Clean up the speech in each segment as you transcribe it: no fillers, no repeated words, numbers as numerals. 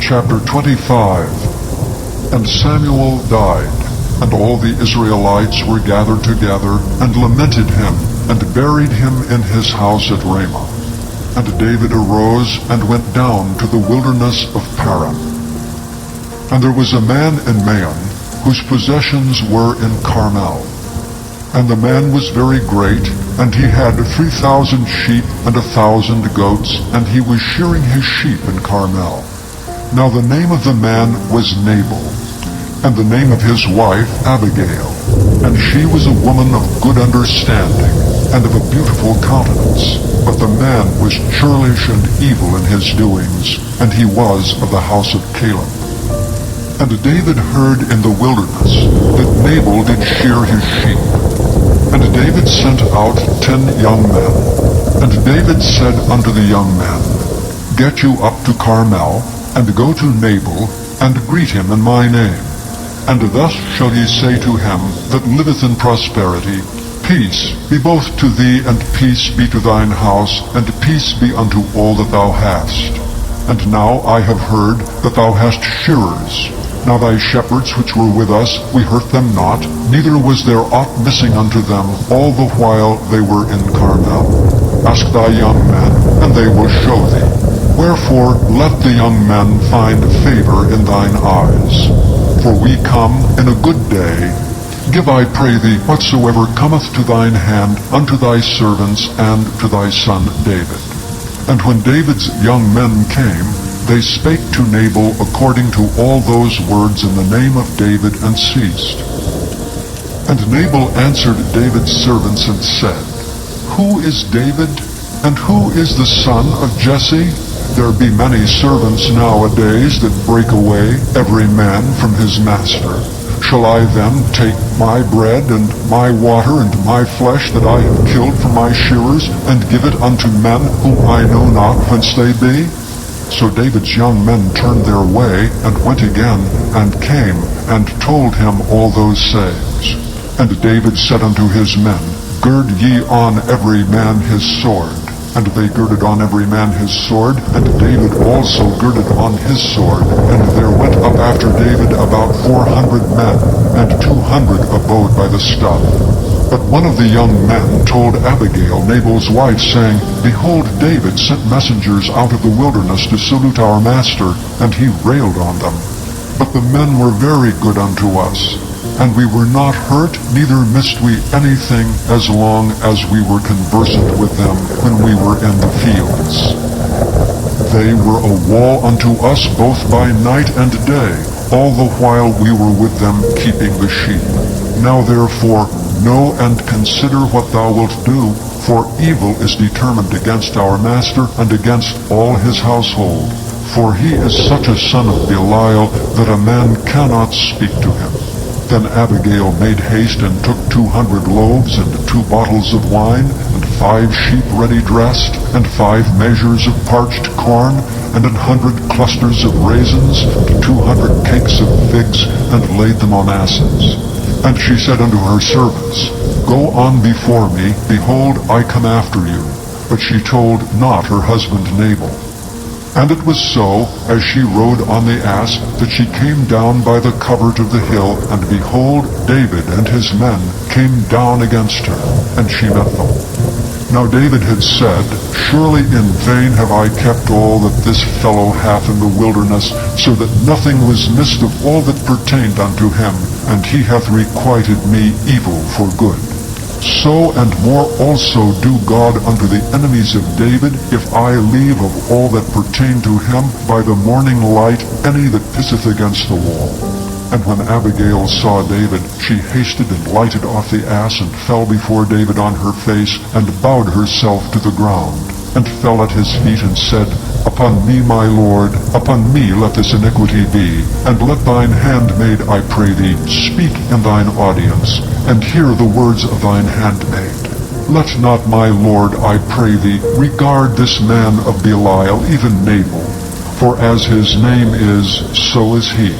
chapter 25. And Samuel died, and all the Israelites were gathered together, and lamented him, and buried him in his house at Ramah. And David arose, and went down to the wilderness of Paran. And there was a man in Maon, whose possessions were in Carmel. And the man was very great, and he had 3,000 sheep and 1,000 goats, and he was shearing his sheep in Carmel. Now the name of the man was Nabal, and the name of his wife Abigail. And she was a woman of good understanding, and of a beautiful countenance. But the man was churlish and evil in his doings, and he was of the house of Caleb. And David heard in the wilderness that Nabal did shear his sheep. And David sent out 10 young men. And David said unto the young men, Get you up to Carmel, and go to Nabal, and greet him in my name. And thus shall ye say to him that liveth in prosperity, Peace be both to thee, and peace be to thine house, and peace be unto all that thou hast. And now I have heard that thou hast shearers. Now thy shepherds which were with us, we hurt them not, neither was there aught missing unto them all the while they were in Carmel. Ask thy young men, and they will show thee. Wherefore let the young men find favor in thine eyes. For we come in a good day. Give, I pray thee, whatsoever cometh to thine hand unto thy servants and to thy son David. And when David's young men came, they spake to Nabal according to all those words in the name of David, and ceased. And Nabal answered David's servants and said, Who is David, and who is the son of Jesse? There be many servants nowadays that break away every man from his master. Shall I then take my bread and my water and my flesh that I have killed from my shearers, and give it unto men whom I know not whence they be? So David's young men turned their way, and went again, and came, and told him all those sayings. And David said unto his men, Gird ye on every man his sword. And they girded on every man his sword, and David also girded on his sword. And there went up after David about 400 men, and 200 abode by the stuff. But one of the young men told Abigail, Nabal's wife, saying, Behold, David sent messengers out of the wilderness to salute our master, and he railed on them. But the men were very good unto us, and we were not hurt, neither missed we anything, as long as we were conversant with them when we were in the fields. They were a wall unto us both by night and day, all the while we were with them keeping the sheep. Now therefore know and consider what thou wilt do, for evil is determined against our master and against all his household. For he is such a son of Belial that a man cannot speak to him. Then Abigail made haste and took 200 loaves and 2 bottles of wine, and 5 sheep ready dressed, and 5 measures of parched corn, and 100 clusters of raisins, and 200 cakes of figs, and laid them on asses. And she said unto her servants, Go on before me, behold, I come after you. But she told not her husband Nabal. And it was so, as she rode on the ass, that she came down by the covert of the hill, and behold, David and his men came down against her, and she met them. Now David had said, Surely in vain have I kept all that this fellow hath in the wilderness, so that nothing was missed of all that pertained unto him, and he hath requited me evil for good. So and more also do God unto the enemies of David, if I leave of all that pertain to him by the morning light any that pisseth against the wall. And when Abigail saw David, she hasted and lighted off the ass, and fell before David on her face, and bowed herself to the ground, and fell at his feet, and said, Upon me, my Lord, upon me let this iniquity be, and let thine handmaid, I pray thee, speak in thine audience, and hear the words of thine handmaid. Let not my Lord, I pray thee, regard this man of Belial, even Nabal, for as his name is, so is he.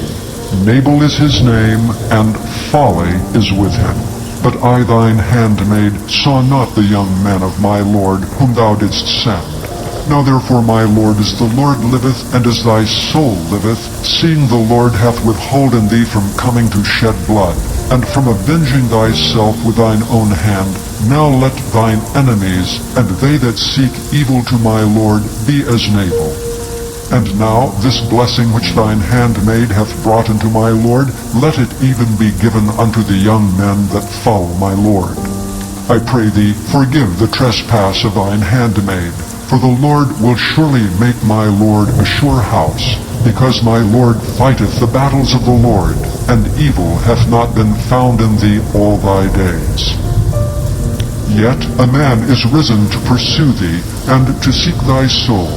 Nabal is his name, and folly is with him. But I thine handmaid saw not the young men of my Lord whom thou didst send. Now therefore, my Lord, as the Lord liveth, and as thy soul liveth, seeing the Lord hath withholden thee from coming to shed blood, and from avenging thyself with thine own hand, now let thine enemies, and they that seek evil to my Lord, be as Nabal. And now this blessing which thine handmaid hath brought unto my Lord, let it even be given unto the young men that follow my Lord. I pray thee, forgive the trespass of thine handmaid, for the Lord will surely make my Lord a sure house, because my Lord fighteth the battles of the Lord, and evil hath not been found in thee all thy days. Yet a man is risen to pursue thee, and to seek thy soul,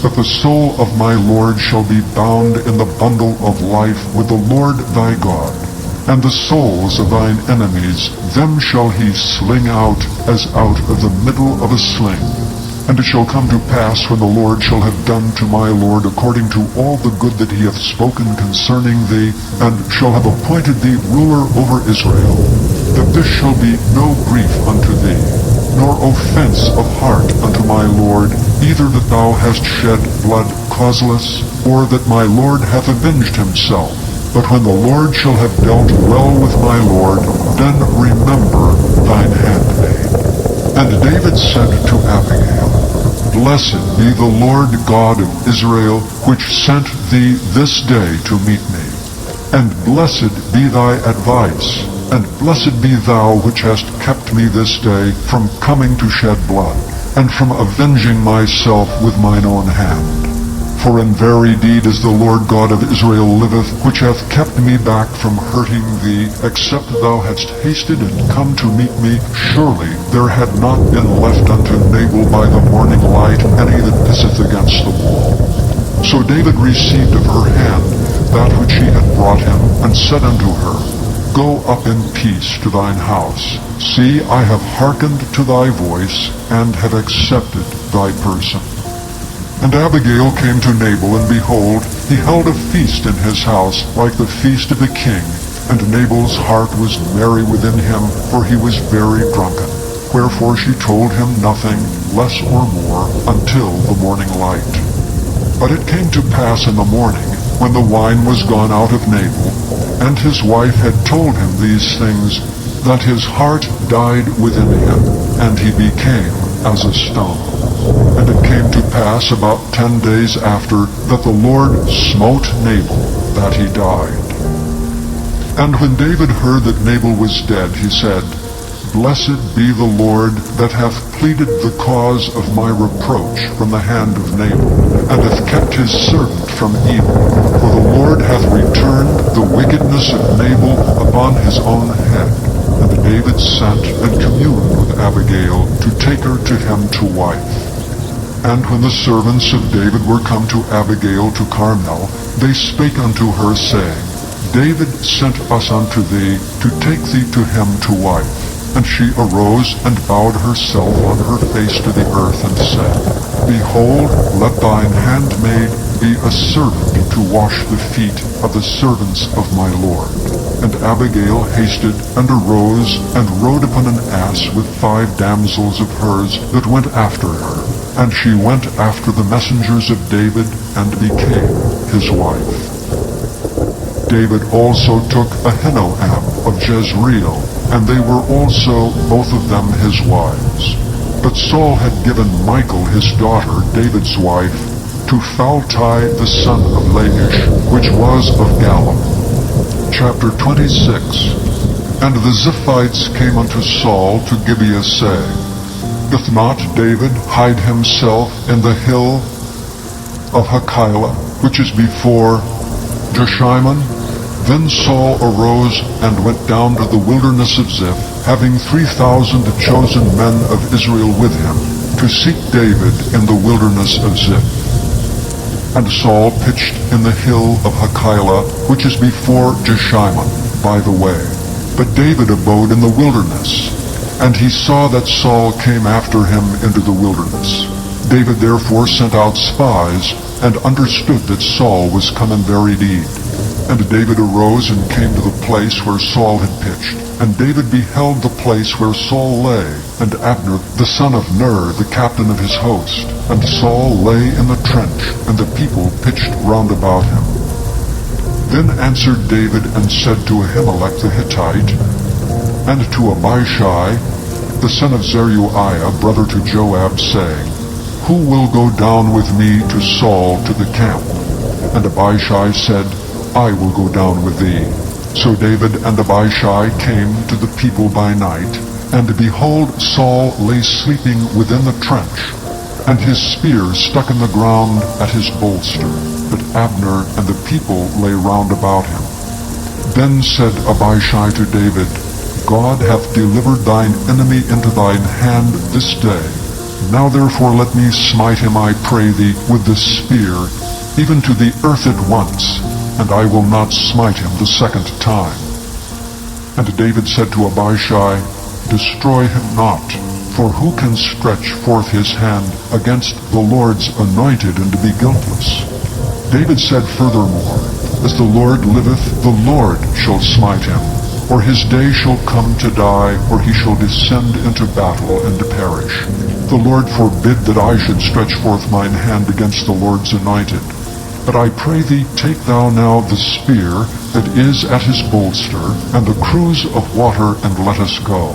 that the soul of my Lord shall be bound in the bundle of life with the Lord thy God. And the souls of thine enemies, them shall he sling out as out of the middle of a sling. And it shall come to pass, when the Lord shall have done to my Lord according to all the good that he hath spoken concerning thee, and shall have appointed thee ruler over Israel, that this shall be no grief unto thee, nor offense of heart unto my Lord, either that thou hast shed blood causeless, or that my Lord hath avenged himself. But when the Lord shall have dealt well with my Lord, then remember thine handmaid. And David said to Abigail, Blessed be the Lord God of Israel, which sent thee this day to meet me. And blessed be thy advice, and blessed be thou which hast kept me this day from coming to shed blood, and from avenging myself with mine own hand. For in very deed as the Lord God of Israel liveth, which hath kept me back from hurting thee, except thou hadst hasted and come to meet me, surely there had not been left unto Nabal by the morning light any that pisseth against the wall. So David received of her hand that which he had brought him, and said unto her, Go up in peace to thine house. See, I have hearkened to thy voice, and have accepted thy person. And Abigail came to Nabal, and behold, he held a feast in his house, like the feast of a king. And Nabal's heart was merry within him, for he was very drunken. Wherefore she told him nothing, less or more, until the morning light. But it came to pass in the morning, when the wine was gone out of Nabal, and his wife had told him these things, that his heart died within him, and he became as a stone. And it came to pass about 10 days after, that the Lord smote Nabal, that he died. And when David heard that Nabal was dead, he said, Blessed be the Lord, that hath pleaded the cause of my reproach from the hand of Nabal, and hath kept his servant from evil. For the Lord hath returned the wickedness of Nabal upon his own head. And David sent and communed with Abigail, to take her to him to wife. And when the servants of David were come to Abigail to Carmel, they spake unto her, saying, David sent us unto thee, to take thee to him to wife. And she arose, and bowed herself on her face to the earth, and said, Behold, let thine handmaid be a servant to wash the feet of the servants of my Lord. And Abigail hasted, and arose, and rode upon an ass with 5 damsels of hers that went after her. And she went after the messengers of David, and became his wife. David also took Ahinoam of Jezreel, and they were also both of them his wives. But Saul had given Michal his daughter, David's wife, to Phalti the son of Laish, which was of Gallim. Chapter 26. And the Ziphites came unto Saul to Gibeah, saying, Doth not David hide himself in the hill of Hachilah, which is before Jeshimon? Then Saul arose and went down to the wilderness of Ziph, having 3,000 chosen men of Israel with him, to seek David in the wilderness of Ziph. And Saul pitched in the hill of Hachilah, which is before Jeshimon, by the way. But David abode in the wilderness, and he saw that Saul came after him into the wilderness. David therefore sent out spies, and understood that Saul was come in very deed. And David arose and came to the place where Saul had pitched. And David beheld the place where Saul lay, and Abner the son of Ner, the captain of his host. And Saul lay in the trench, and the people pitched round about him. Then answered David and said to Ahimelech the Hittite, and to Abishai, the son of Zeruiah, brother to Joab, saying, Who will go down with me to Saul to the camp? And Abishai said, I will go down with thee. So David and Abishai came to the people by night, and behold, Saul lay sleeping within the trench, and his spear stuck in the ground at his bolster. But Abner and the people lay round about him. Then said Abishai to David, God hath delivered thine enemy into thine hand this day. Now therefore let me smite him, I pray thee, with the spear, even to the earth at once, and I will not smite him the second time. And David said to Abishai, Destroy him not, for who can stretch forth his hand against the Lord's anointed and be guiltless? David said furthermore, As the Lord liveth, the Lord shall smite him, or his day shall come to die, or he shall descend into battle and perish. The Lord forbid that I should stretch forth mine hand against the Lord's anointed. But I pray thee, take thou now the spear that is at his bolster, and the cruse of water, and let us go.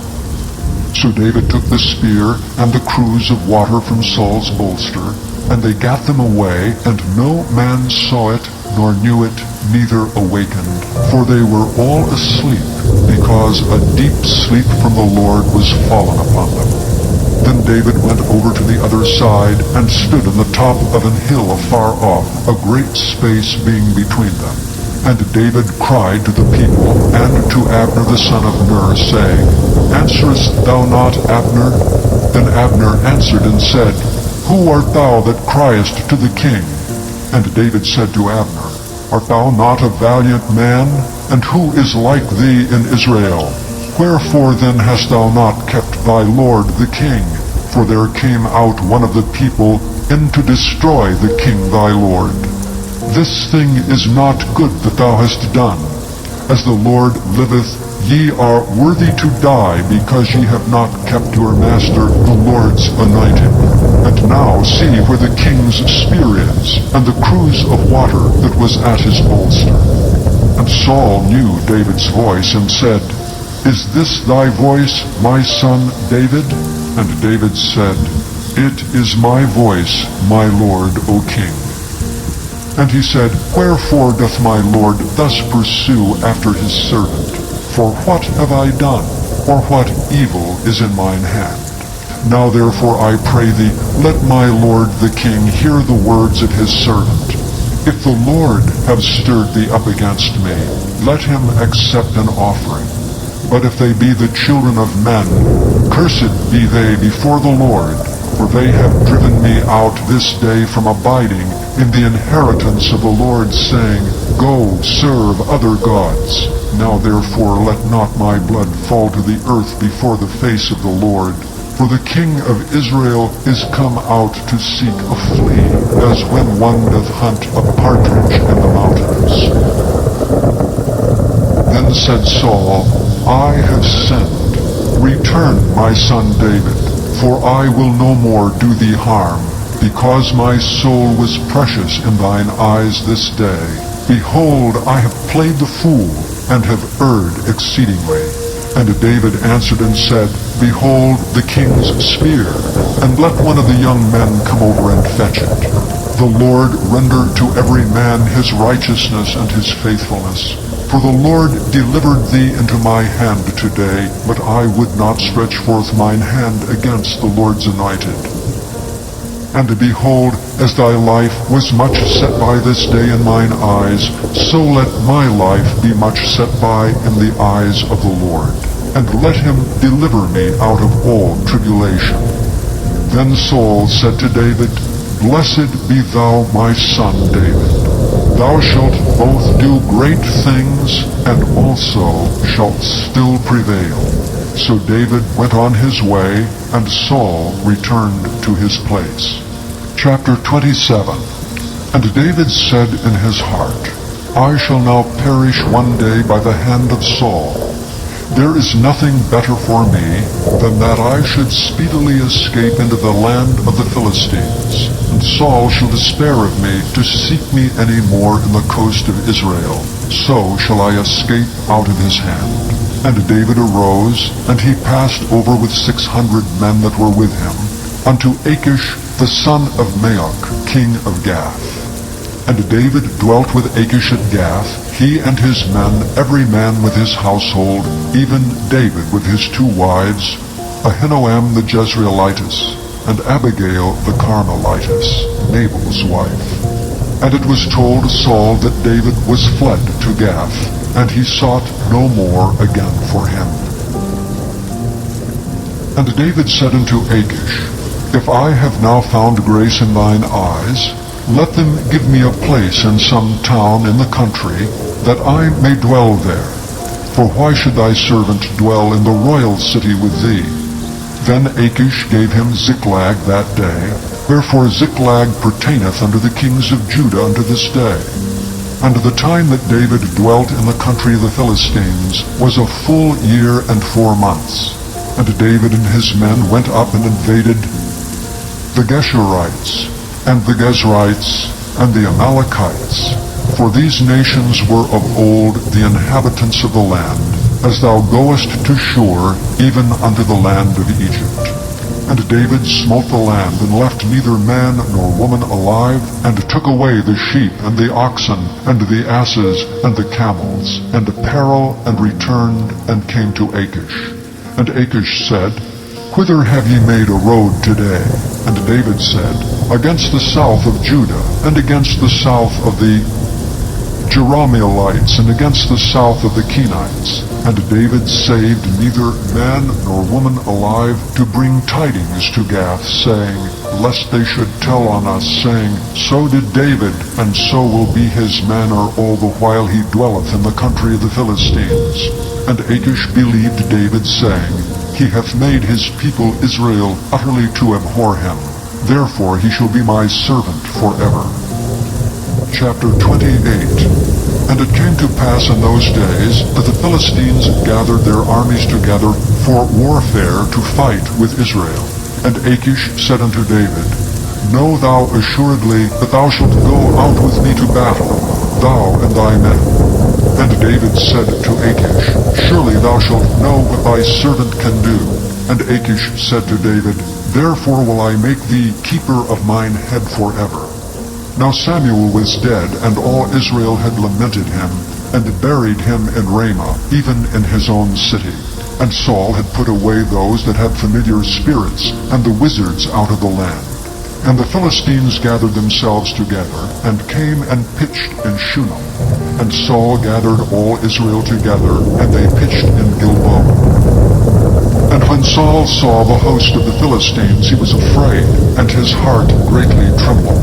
So David took the spear and the cruse of water from Saul's bolster, and they gat them away, and no man saw it, nor knew it, neither awakened, for they were all asleep, because a deep sleep from the Lord was fallen upon them. Then David went over to the other side, and stood on the top of an hill afar off, a great space being between them. And David cried to the people, and to Abner the son of Ner, saying, Answerest thou not, Abner? Then Abner answered and said, Who art thou that criest to the king? And David said to Abner, Art thou not a valiant man? And who is like thee in Israel? Wherefore then hast thou not kept thy lord the king? For there came out one of the people in to destroy the king thy lord. This thing is not good that thou hast done. As the Lord liveth, ye are worthy to die, because ye have not kept your master the Lord's anointed. And now see where the king's spear is, and the cruse of water that was at his bolster. And Saul knew David's voice, and said, Is this thy voice, my son David? And David said, It is my voice, my lord, O king. And he said, Wherefore doth my lord thus pursue after his servant? For what have I done, or what evil is in mine hand? Now therefore I pray thee, let my lord the king hear the words of his servant. If the Lord have stirred thee up against me, let him accept an offering. But if they be the children of men, cursed be they before the Lord, for they have driven me out this day from abiding in the inheritance of the Lord, saying, Go, serve other gods. Now therefore let not my blood fall to the earth before the face of the Lord. For the king of Israel is come out to seek a flea, as when one doth hunt a partridge in the mountains. Then said Saul, I have sinned. Return, my son David, for I will no more do thee harm, because my soul was precious in thine eyes this day. Behold, I have played the fool, and have erred exceedingly. And David answered and said, Behold the king's spear, and let one of the young men come over and fetch it. The Lord render to every man his righteousness and his faithfulness. For the Lord delivered thee into my hand today, but I would not stretch forth mine hand against the Lord's anointed. And behold, as thy life was much set by this day in mine eyes, so let my life be much set by in the eyes of the Lord. And let him deliver me out of all tribulation. Then Saul said to David, Blessed be thou, my son David. Thou shalt both do great things, and also shalt still prevail. So David went on his way, and Saul returned to his place. Chapter 27. And David said in his heart, I shall now perish one day by the hand of Saul. There is nothing better for me than that I should speedily escape into the land of the Philistines, and Saul shall despair of me to seek me any more in the coast of Israel. So shall I escape out of his hand. And David arose, and he passed over with 600 men that were with him, unto Achish the son of Maoch, king of Gath. And David dwelt with Achish at Gath, he and his men, every man with his household, even David with his 2 wives, Ahinoam the Jezreelitess, and Abigail the Carmelitess, Nabal's wife. And it was told Saul that David was fled to Gath, and he sought no more again for him. And David said unto Achish, If I have now found grace in thine eyes, let them give me a place in some town in the country, that I may dwell there. For why should thy servant dwell in the royal city with thee? Then Achish gave him Ziklag that day, wherefore Ziklag pertaineth unto the kings of Judah unto this day. And the time that David dwelt in the country of the Philistines was a full year and 4 months. And David and his men went up and invaded the Geshurites, and the Gezrites, and the Amalekites. For these nations were of old the inhabitants of the land, as thou goest to Shur, even unto the land of Egypt. And David smote the land, and left neither man nor woman alive, and took away the sheep, and the oxen, and the asses, and the camels, and apparel, and returned, and came to Achish. And Achish said, Whither have ye made a road today? And David said, Against the south of Judah, and against the south of the Jerahmeelites, and against the south of the Kenites. And David saved neither man nor woman alive to bring tidings to Gath, saying, Lest they should tell on us, saying, So did David, and so will be his manner all the while he dwelleth in the country of the Philistines. And Achish believed David, saying, He hath made his people Israel utterly to abhor him. Therefore he shall be my servant forever. Chapter 28. And it came to pass in those days that the Philistines gathered their armies together for warfare to fight with Israel. And Achish said unto David, Know thou assuredly that thou shalt go out with me to battle, thou and thy men. And David said to Achish, Surely thou shalt know what thy servant can do. And Achish said to David, Therefore will I make thee keeper of mine head forever. Now Samuel was dead, and all Israel had lamented him, and buried him in Ramah, even in his own city. And Saul had put away those that had familiar spirits, and the wizards out of the land. And the Philistines gathered themselves together, and came and pitched in Shunem. And Saul gathered all Israel together, and they pitched in Gilboa. And when Saul saw the host of the Philistines, he was afraid, and his heart greatly trembled.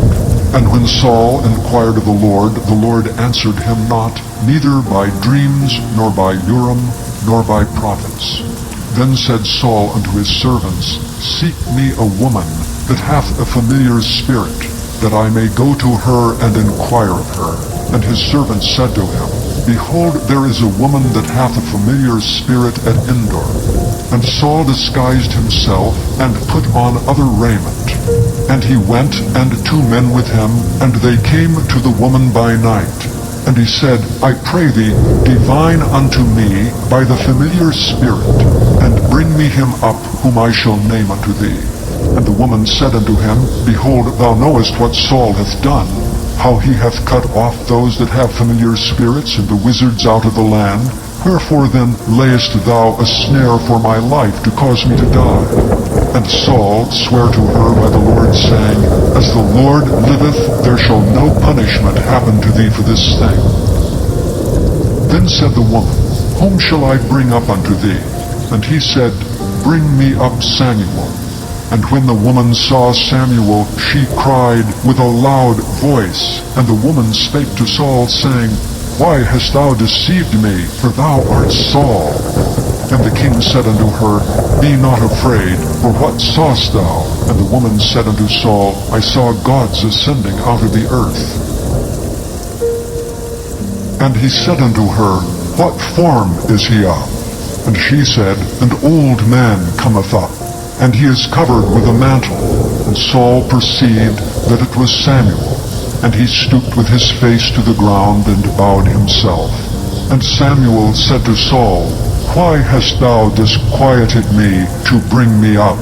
And when Saul inquired of the Lord answered him not, neither by dreams, nor by Urim, nor by prophets. Then said Saul unto his servants, Seek me a woman that hath a familiar spirit, that I may go to her and inquire of her. And his servants said to him, Behold, there is a woman that hath a familiar spirit at Endor. And Saul disguised himself, and put on other raiment. And he went, and 2 men with him, and they came to the woman by night. And he said, I pray thee, divine unto me by the familiar spirit, and bring me him up, whom I shall name unto thee. And the woman said unto him, Behold, thou knowest what Saul hath done, how he hath cut off those that have familiar spirits, and the wizards out of the land. Wherefore then layest thou a snare for my life, to cause me to die? And Saul sware to her by the Lord, saying, As the Lord liveth, there shall no punishment happen to thee for this thing. Then said the woman, Whom shall I bring up unto thee? And he said, Bring me up Samuel. And when the woman saw Samuel, she cried with a loud voice. And the woman spake to Saul, saying, Why hast thou deceived me? For thou art Saul. And the king said unto her, Be not afraid, for what sawest thou? And the woman said unto Saul, I saw gods ascending out of the earth. And he said unto her, What form is he of? And she said, An old man cometh up, and he is covered with a mantle. And Saul perceived that it was Samuel. And he stooped with his face to the ground, and bowed himself. And Samuel said to Saul, Why hast thou disquieted me to bring me up?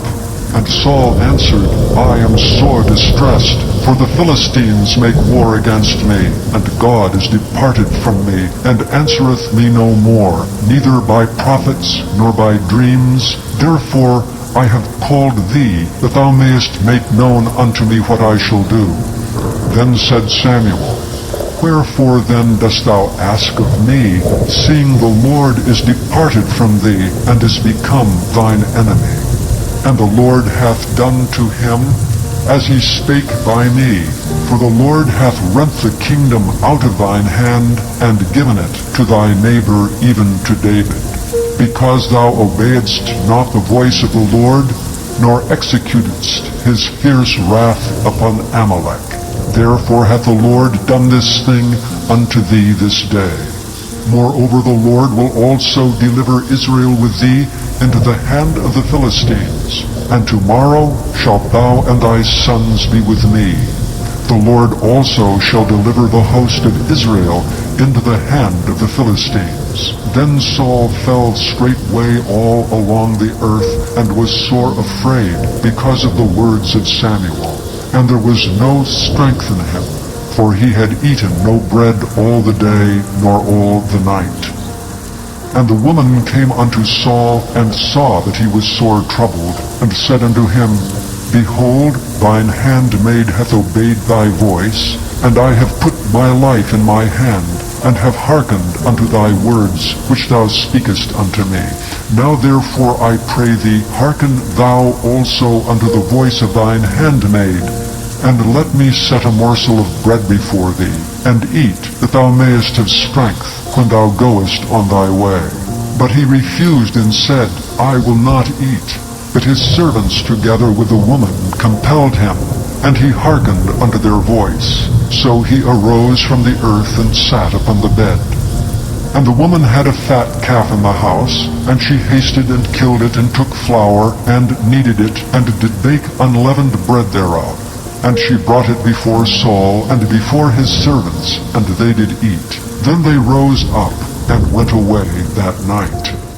And Saul answered, I am sore distressed, for the Philistines make war against me, and God is departed from me, and answereth me no more, neither by prophets, nor by dreams. Therefore I have called thee, that thou mayest make known unto me what I shall do. Then said Samuel, Wherefore then dost thou ask of me, seeing the Lord is departed from thee, and is become thine enemy? And the Lord hath done to him as he spake by me. For the Lord hath rent the kingdom out of thine hand, and given it to thy neighbor, even to David. Because thou obeyedst not the voice of the Lord, nor executedst his fierce wrath upon Amalek. Therefore hath the Lord done this thing unto thee this day. Moreover the Lord will also deliver Israel with thee into the hand of the Philistines, and tomorrow shalt thou and thy sons be with me. The Lord also shall deliver the host of Israel into the hand of the Philistines. Then Saul fell straightway all along the earth, and was sore afraid because of the words of Samuel. And there was no strength in him, for he had eaten no bread all the day, nor all the night. And the woman came unto Saul, and saw that he was sore troubled, and said unto him, Behold, thine handmaid hath obeyed thy voice, and I have put my life in my hand, and have hearkened unto thy words which thou speakest unto me. Now therefore I pray thee, hearken thou also unto the voice of thine handmaid, and let me set a morsel of bread before thee, and eat, that thou mayest have strength when thou goest on thy way. But he refused and said, I will not eat. But his servants together with the woman compelled him, and he hearkened unto their voice. So he arose from the earth and sat upon the bed. And the woman had a fat calf in the house, and she hasted and killed it, and took flour, and kneaded it, and did bake unleavened bread thereof. And she brought it before Saul, and before his servants, and they did eat. Then they rose up, and went away that night.